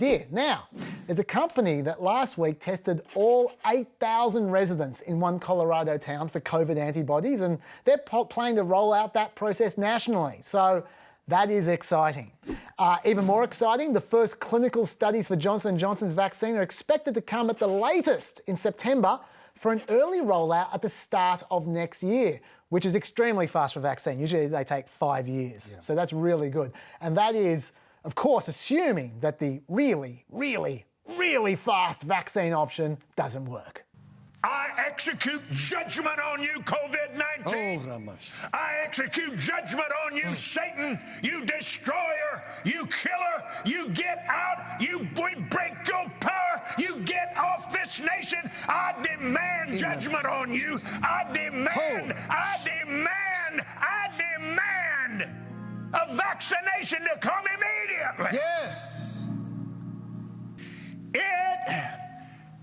Dear. Now, there's a company that last week tested all 8,000 residents in one Colorado town for COVID antibodies, and they're planning to roll out that process nationally. So that is exciting. Even more exciting, the first clinical studies for Johnson & Johnson's vaccine are expected to come at the latest in September for an early rollout at the start of next year, which is extremely fast for vaccine. Usually they take 5 years. Yeah. So that's really good. And that is, of course, assuming that the really, really, really fast vaccine option doesn't work. I execute judgment on you, COVID-19. Oh, Ramesh. I execute judgment on you, Satan, you destroyer, you killer. You get out, we break your power, you get off this nation. I demand judgment on you. I demand a vaccination to come immediately. Yes. It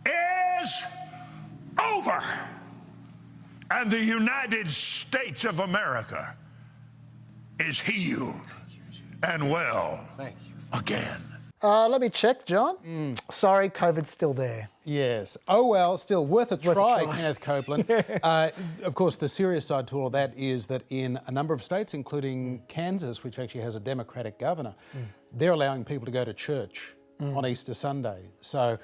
is over. And the United States of America is healed and well again. Let me check, John. Sorry, COVID's still there. Yes. Oh, well, still worth a try, Kenneth Copeland. Yeah. Of course, the serious side to all of that is that in a number of states, including Kansas, which actually has a Democratic governor, they're allowing people to go to church on Easter Sunday. So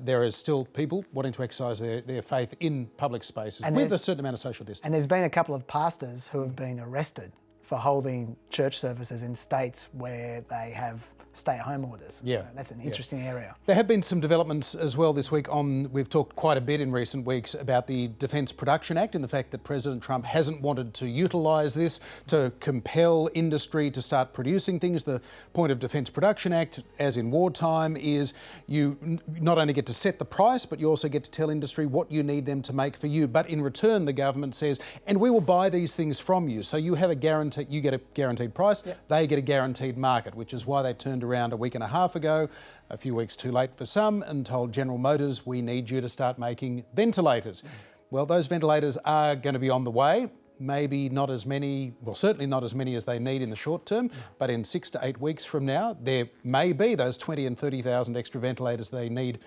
there is still people wanting to exercise their faith in public spaces with a certain amount of social distance. And there's been a couple of pastors who have been arrested for holding church services in states where they have stay-at-home orders. Yeah. So that's an interesting area. There have been some developments as well this week we've talked quite a bit in recent weeks about the Defence Production Act and the fact that President Trump hasn't wanted to utilise this to compel industry to start producing things. The point of Defence Production Act, as in wartime, is you not only get to set the price, but you also get to tell industry what you need them to make for you. But in return, the government says, and we will buy these things from you. So you have a guarantee, you get a guaranteed price, they get a guaranteed market, which is why they turned around a week and a half ago, a few weeks too late for some, and told General Motors, we need you to start making ventilators. Well, those ventilators are going to be on the way. Maybe not as many, well, certainly not as many as they need in the short term, but in 6 to 8 weeks from now, there may be those 20 and 30,000 extra ventilators they need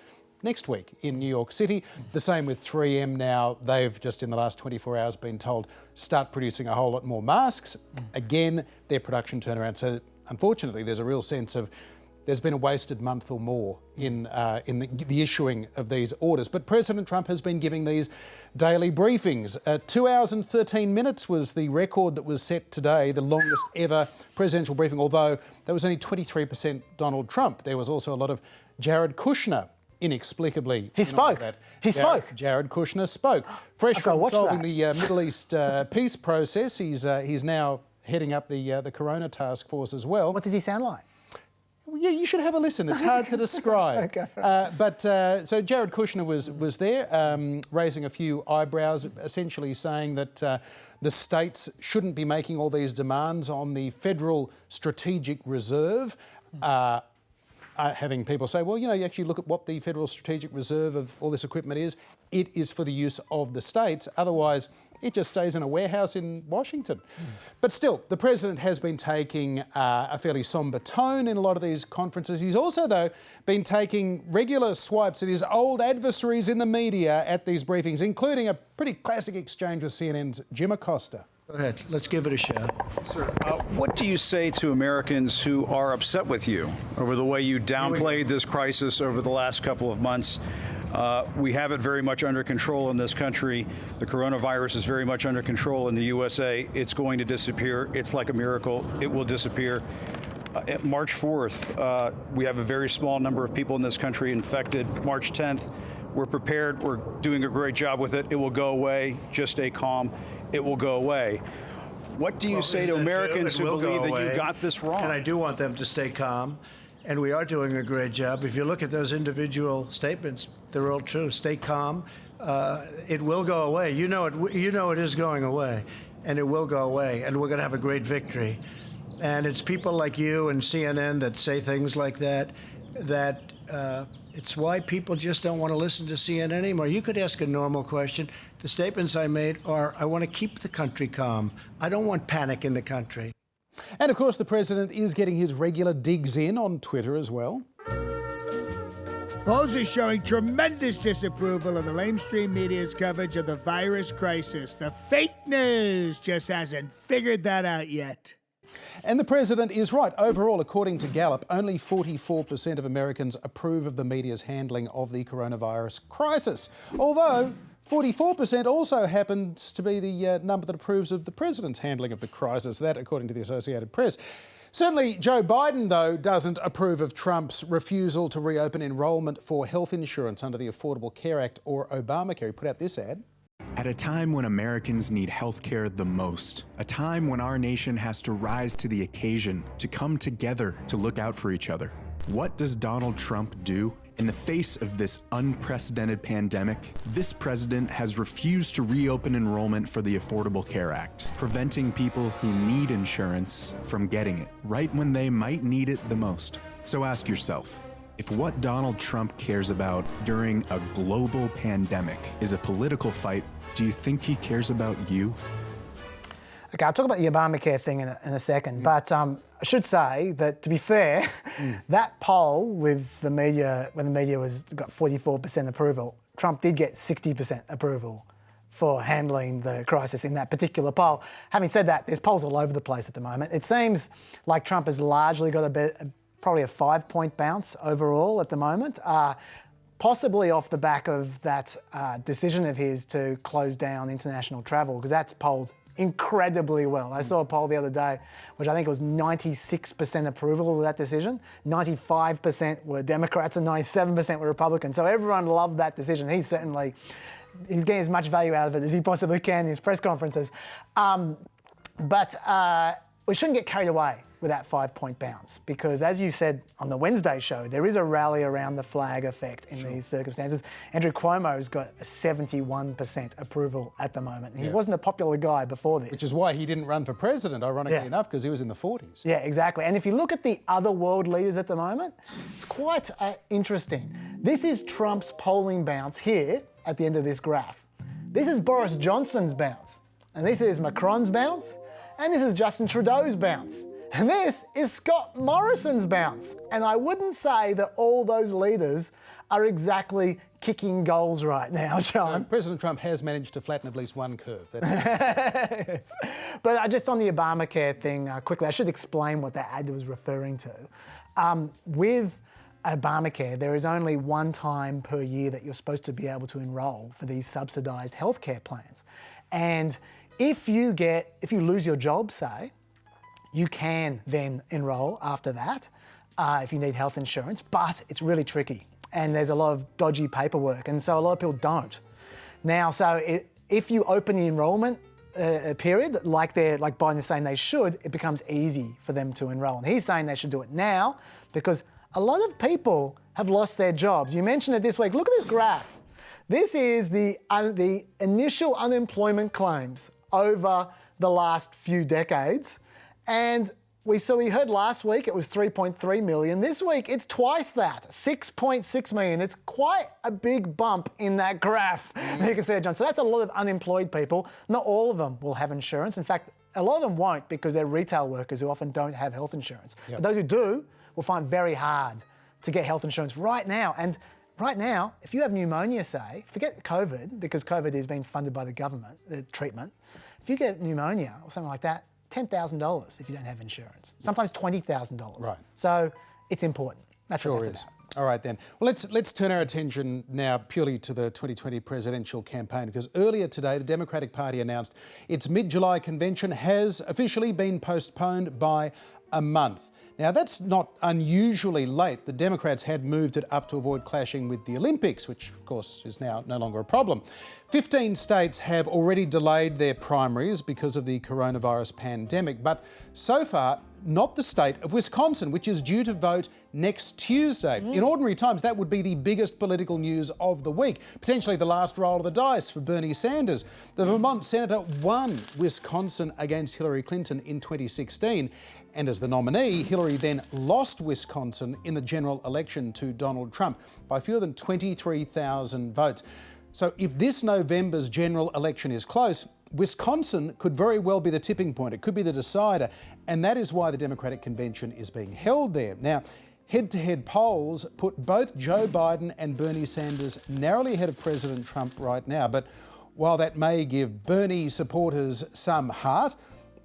next week in New York City. The same with 3M now. They've just in the last 24 hours been told, start producing a whole lot more masks. Again, their production turnaround. So unfortunately, there's a real sense of there's been a wasted month or more in the issuing of these orders. But President Trump has been giving these daily briefings. 2 hours and 13 minutes was the record that was set today, the longest ever presidential briefing, although that was only 23% Donald Trump. There was also a lot of Jared Kushner, inexplicably. He spoke. Jared Kushner spoke. Fresh from solving the Middle East peace process, he's now heading up the Corona task force as well. What does he sound like? Yeah, you should have a listen. It's hard to describe. Okay. So Jared Kushner was there, raising a few eyebrows, essentially saying that the states shouldn't be making all these demands on the federal strategic reserve. Having people say, well, you know, you actually look at what the Federal Strategic Reserve of all this equipment is. It is for the use of the states. Otherwise, it just stays in a warehouse in Washington. But still, the president has been taking a fairly sombre tone in a lot of these conferences. He's also, though, been taking regular swipes at his old adversaries in the media at these briefings, including a pretty classic exchange with CNN's Jim Acosta. Go ahead. Let's give it a shot. Sir, what do you say to Americans who are upset with you over the way you downplayed this crisis over the last couple of months? We have it very much under control in this country. The coronavirus is very much under control in the USA. It's going to disappear. It's like a miracle. It will disappear. March 4th, we have a very small number of people in this country infected. March 10th, we're prepared. We're doing a great job with it. It will go away. Just stay calm. It will go away. What do you say to Americans who believe that you got this wrong? And I do want them to stay calm. And we are doing a great job. If you look at those individual statements, they're all true. Stay calm. It will go away. You know it is going away, and it will go away. And we're going to have a great victory. And it's people like you and CNN that say things like that. It's why people just don't want to listen to CNN anymore. You could ask a normal question. The statements I made are, I want to keep the country calm. I don't want panic in the country. And of course, the president is getting his regular digs in on Twitter as well. Polls are showing tremendous disapproval of the lamestream media's coverage of the virus crisis. The fake news just hasn't figured that out yet. And the president is right. Overall, according to Gallup, only 44% of Americans approve of the media's handling of the coronavirus crisis. Although 44% also happens to be the number that approves of the president's handling of the crisis. That, according to the Associated Press. Certainly, Joe Biden, though, doesn't approve of Trump's refusal to reopen enrolment for health insurance under the Affordable Care Act or Obamacare. He put out this ad. At a time when Americans need healthcare the most, a time when our nation has to rise to the occasion, to come together to look out for each other, what does Donald Trump do? In the face of this unprecedented pandemic, this president has refused to reopen enrollment for the Affordable Care Act, preventing people who need insurance from getting it right when they might need it the most. So ask yourself, if what Donald Trump cares about during a global pandemic is a political fight, do you think he cares about you? Okay, I'll talk about the Obamacare thing in a second, but I should say that, to be fair, that poll with the media, when the media got 44% approval, Trump did get 60% approval for handling the crisis in that particular poll. Having said that, there's polls all over the place at the moment. It seems like Trump has largely got probably a 5-point bounce overall at the moment. Possibly off the back of that decision of his to close down international travel, because that's polled incredibly well. I saw a poll the other day, which I think was 96% approval of that decision. 95% were Democrats and 97% were Republicans. So everyone loved that decision. He's getting as much value out of it as he possibly can in his press conferences. But we shouldn't get carried away with that 5-point bounce, because as you said on the Wednesday show, there is a rally around the flag effect in these circumstances. Andrew Cuomo's got a 71% approval at the moment. He wasn't a popular guy before this. Which is why he didn't run for president, ironically enough, because he was in the 40s. Yeah, exactly. And if you look at the other world leaders at the moment, it's quite interesting. This is Trump's polling bounce here at the end of this graph. This is Boris Johnson's bounce. And this is Macron's bounce. And this is Justin Trudeau's bounce. And this is Scott Morrison's bounce. And I wouldn't say that all those leaders are exactly kicking goals right now, John. So President Trump has managed to flatten at least one curve. Yes. But just on the Obamacare thing, quickly, I should explain what that ad was referring to. With Obamacare, there is only one time per year that you're supposed to be able to enrol for these subsidised healthcare plans. And if you lose your job, say, you can then enrol after that if you need health insurance, but it's really tricky and there's a lot of dodgy paperwork, and so a lot of people don't. Now, if you open the enrolment period, like Biden is saying they should, it becomes easy for them to enrol. And he's saying they should do it now because a lot of people have lost their jobs. You mentioned it this week. Look at this graph. This is the initial unemployment claims over the last few decades. And we heard last week it was 3.3 million. This week it's twice that, 6.6 million. It's quite a big bump in that graph. You can see it, John. So that's a lot of unemployed people. Not all of them will have insurance. In fact, a lot of them won't because they're retail workers who often don't have health insurance. Yep. But those who do will find it very hard to get health insurance right now. And right now, if you have pneumonia, say, forget COVID, because COVID is being funded by the government, the treatment. If you get pneumonia or something like that, $10,000 if you don't have insurance. Sometimes $20,000. Right. So it's important. That's sure what that's is. about. All right then. Well, let's turn our attention now purely to the 2020 presidential campaign, because earlier today the Democratic Party announced its mid-July convention has officially been postponed by a month. Now, that's not unusually late. The Democrats had moved it up to avoid clashing with the Olympics, which, of course, is now no longer a problem. 15 states have already delayed their primaries because of the coronavirus pandemic, but so far, not the state of Wisconsin, which is due to vote next Tuesday. In ordinary times, that would be the biggest political news of the week, potentially the last roll of the dice for Bernie Sanders. The Vermont senator won Wisconsin against Hillary Clinton in 2016, and as the nominee, Hillary then lost Wisconsin in the general election to Donald Trump by fewer than 23,000 votes. So if this November's general election is close, Wisconsin could very well be the tipping point. It could be the decider, and that is why the Democratic convention is being held there. Now, Head-to-head polls put both Joe Biden and Bernie Sanders narrowly ahead of President Trump right now. But while that may give Bernie supporters some heart,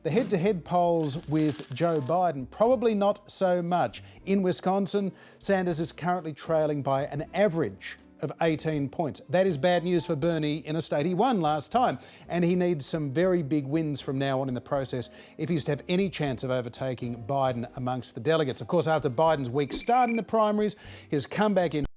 the head-to-head polls with Joe Biden probably not so much. In Wisconsin, Sanders is currently trailing by an average of 18 points. That is bad news for Bernie in a state he won last time, and he needs some very big wins from now on in the process if he's to have any chance of overtaking Biden amongst the delegates. Of course, after Biden's weak start in the primaries, his comeback in